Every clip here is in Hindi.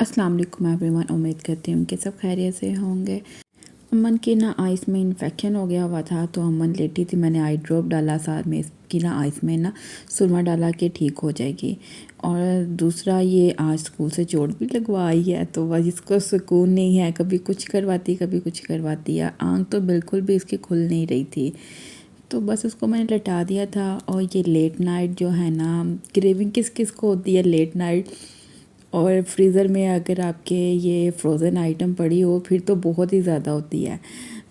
अस्सलाम वालेकुम एवरीवन। उम्मीद करती हूँ कि सब खैरियत से होंगे। अमन की ना आइस में इन्फेक्शन हो गया हुआ था, तो अमन लेटी थी। मैंने आई ड्रॉप डाला, साथ में इसकी ना आइस में ना सुरमा डाला कि ठीक हो जाएगी। और दूसरा ये आज स्कूल से चोट भी लगवाई है, तो बस इसको सुकून नहीं है, कभी कुछ करवाती कभी कुछ करवाती है। आँख तो बिल्कुल भी इसकी खुल नहीं रही थी, तो बस उसको मैंने लटा दिया था। और ये लेट नाइट जो है ना, क्रेविंग किस किस को होती है लेट नाइट। और फ्रीज़र में अगर आपके ये फ्रोज़न आइटम पड़ी हो फिर तो बहुत ही ज़्यादा होती है।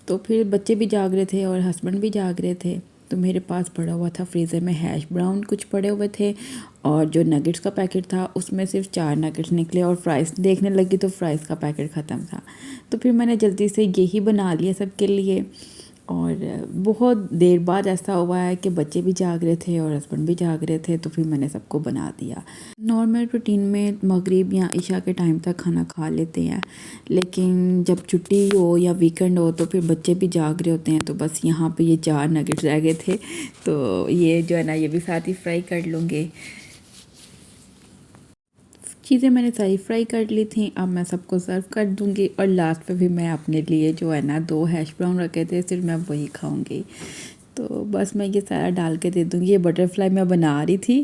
तो फिर बच्चे भी जाग रहे थे और हस्बैंड भी जाग रहे थे, तो मेरे पास पड़ा हुआ था फ्रीज़र में हैश ब्राउन कुछ पड़े हुए थे, और जो नगेट्स का पैकेट था उसमें सिर्फ 4 नगेट्स निकले, और फ्राइज़ देखने लगी तो फ्राइज़ का पैकेट ख़त्म था। तो फिर मैंने जल्दी से यही बना लिया सबके लिए। और बहुत देर बाद ऐसा हुआ है कि बच्चे भी जाग रहे थे और हस्बैंड भी जाग रहे थे, तो फिर मैंने सबको बना दिया। नॉर्मल रूटीन में मगरिब या इशा के टाइम तक खाना खा लेते हैं, लेकिन जब छुट्टी हो या वीकेंड हो तो फिर बच्चे भी जाग रहे होते हैं। तो बस यहाँ पे ये 4 नगेट्स रह गए थे, तो ये जो है ना, ये भी साथ ही फ्राई कर लूँगी। चीज़ें मैंने सारी फ्राई कर ली थी, अब मैं सबको सर्व कर दूँगी। और लास्ट पे भी मैं अपने लिए जो है ना 2 हैश ब्राउन रखे थे, सिर्फ मैं वही खाऊँगी। तो बस मैं ये सारा डाल के दे दूँगी। ये बटरफ्लाई मैं बना रही थी,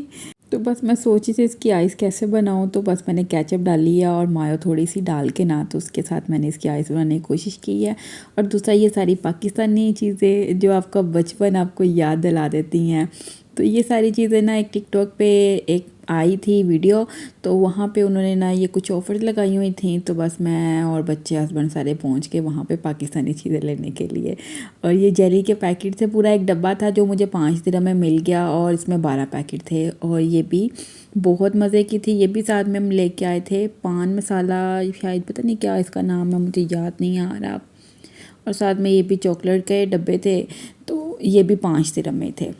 तो बस मैं सोची थी इसकी आइस कैसे बनाऊँ, तो बस मैंने केचप डाली है और मायो थोड़ी सी डाल के ना, तो उसके साथ मैंने इसकी आइस बनाने की कोशिश की है। और दूसरा ये सारी पाकिस्तानी चीज़ें जो आपका बचपन आपको याद दिला देती हैं, तो ये सारी चीज़ें ना एक टिकटॉक पे एक आई थी वीडियो, तो वहाँ पे उन्होंने ना ये कुछ ऑफ़र लगाई हुई थी, तो बस मैं और बच्चे हस्बैंड सारे पहुँच के वहाँ पे पाकिस्तानी चीज़ें लेने के लिए। और ये जेली के पैकेट से पूरा एक डब्बा था जो मुझे 5 दिरहम में मिल गया, और इसमें 12 पैकेट थे। और ये भी बहुत मज़े की थी। ये भी साथ में हम लेके आए थे पान मसाला, शायद पता नहीं क्या इसका नाम है, मुझे याद नहीं आ रहा। और साथ में ये भी चॉकलेट के डब्बे थे, तो ये भी 5 दिरहम में थे।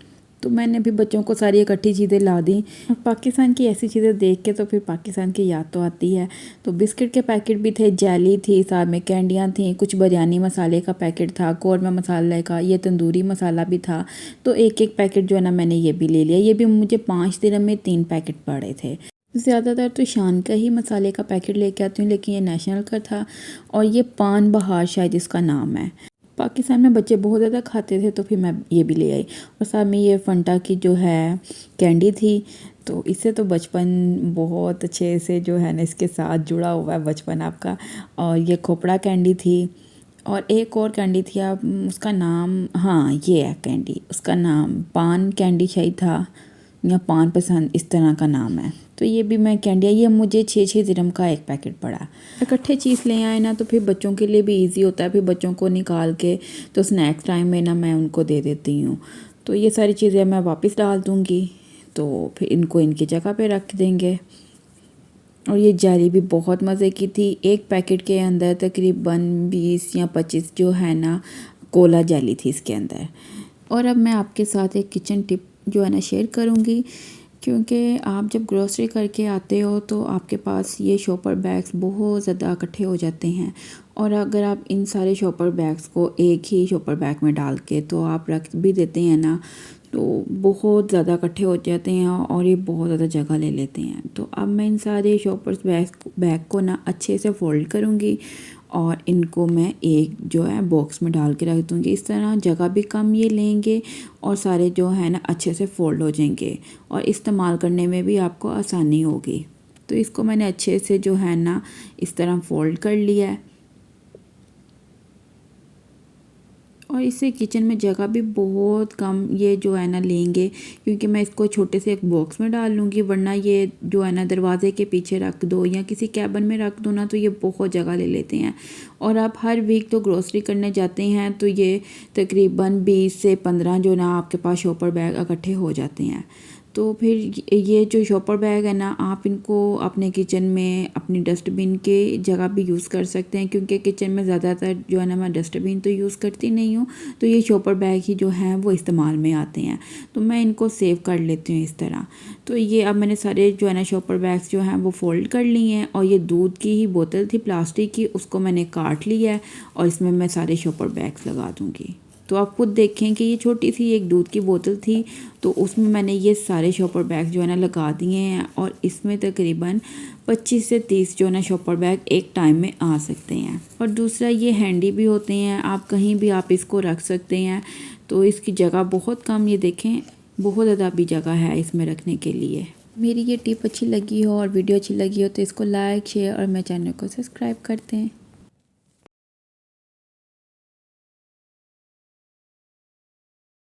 तो मैंने भी बच्चों को सारी इकट्ठी चीज़ें ला दी। और पाकिस्तान की ऐसी चीज़ें देख के तो फिर पाकिस्तान की याद तो आती है। तो बिस्किट के पैकेट भी थे, जेली थी, साथ में कैंडियाँ थी, कुछ बिरयानी मसाले का पैकेट था, कौरमा मसाले का, ये तंदूरी मसाला भी था। तो एक एक पैकेट जो है ना, मैंने ये भी ले लिया। ये भी मुझे 5 दिरहम में 3 पैकेट पड़े थे। ज़्यादातर तो शान का ही मसाले का पैकेट लेके आती हूँ, लेकिन ये नेशनल का था। और ये पान बहार शायद इसका नाम है। पाकिस्तान में बच्चे बहुत ज़्यादा खाते थे, तो फिर मैं ये भी ले आई। और साथ में ये फंटा की जो है कैंडी थी, तो इससे तो बचपन बहुत अच्छे से जो है ना इसके साथ जुड़ा हुआ है बचपन आपका। और ये खोपड़ा कैंडी थी, और एक और कैंडी थी, आप उसका नाम, हाँ ये है कैंडी, उसका नाम पान कैंडी शायद था, या पान पसंद इस तरह का नाम है। तो ये भी मैं कैंडी, ये मुझे 6 दिरहम का एक पैकेट पड़ा। इकट्ठे चीज़ ले आए ना, तो फिर बच्चों के लिए भी इजी होता है। फिर बच्चों को निकाल के तो स्नैक्स टाइम में ना मैं उनको दे देती हूँ। तो ये सारी चीज़ें मैं वापस डाल दूँगी, तो फिर इनको इनकी जगह पे रख देंगे। और ये जेली भी बहुत मज़े की थी। एक पैकेट के अंदर तकरीबन 20 या 25 जो है ना कोला जेली थी इसके अंदर। और अब मैं आपके साथ एक किचन टिप जो है ना शेयर करूँगी, क्योंकि आप जब ग्रोसरी करके आते हो तो आपके पास ये शॉपर बैग्स बहुत ज़्यादा इकट्ठे हो जाते हैं। और अगर आप इन सारे शॉपर बैग्स को एक ही शॉपर बैग में डाल के तो आप रख भी देते हैं ना, तो बहुत ज़्यादा इकट्ठे हो जाते हैं और ये बहुत ज़्यादा जगह ले लेते हैं। तो अब मैं इन सारे शॉपर्स बैग को ना अच्छे से फ़ोल्ड करूँगी, और इनको मैं एक जो है बॉक्स में डाल के रख दूँगी। इस तरह जगह भी कम ये लेंगे, और सारे जो है ना अच्छे से फ़ोल्ड हो जाएंगे, और इस्तेमाल करने में भी आपको आसानी होगी। तो इसको मैंने अच्छे से जो है ना इस तरह फ़ोल्ड कर लिया है। और इससे किचन में जगह भी बहुत कम ये जो है ना लेंगे, क्योंकि मैं इसको छोटे से एक बॉक्स में डाल लूँगी, वरना ये जो है ना दरवाज़े के पीछे रख दो या किसी कैबिन में रख दो ना, तो ये बहुत जगह ले लेते हैं। और आप हर वीक तो ग्रोसरी करने जाते हैं, तो ये तकरीबन 20 से 15 जो ना आपके पास शॉपर बैग इकट्ठे हो जाते हैं। तो फिर ये जो शॉपर बैग है ना, आप इनको अपने किचन में अपनी डस्टबिन के जगह भी यूज़ कर सकते हैं, क्योंकि किचन में ज़्यादातर जो है ना मैं डस्टबिन तो यूज़ करती नहीं हूँ, तो ये शॉपर बैग ही जो हैं वो इस्तेमाल में आते हैं। तो मैं इनको सेव कर लेती हूँ इस तरह। तो ये अब मैंने सारे जो है ना शॉपर बैग्स जो हैं वो फ़ोल्ड कर लिए हैं। और ये दूध की ही बोतल थी प्लास्टिक की, उसको मैंने काट लिया है, और इसमें मैं सारे शॉपर बैग्स लगा दूँगी। तो आप खुद देखें कि ये छोटी सी एक दूध की बोतल थी, तो उसमें मैंने ये सारे शॉपर बैग जो है ना लगा दिए हैं, और इसमें तकरीबन 25 से 30 जो है ना शॉपर बैग एक टाइम में आ सकते हैं। और दूसरा ये हैंडी भी होते हैं, आप कहीं भी आप इसको रख सकते हैं, तो इसकी जगह बहुत कम, ये देखें बहुत ज़्यादा भी जगह है इसमें रखने के लिए। मेरी ये टिप अच्छी लगी हो और वीडियो अच्छी लगी हो तो इसको लाइक शेयर और मेरे चैनल को सब्सक्राइब करते हैं।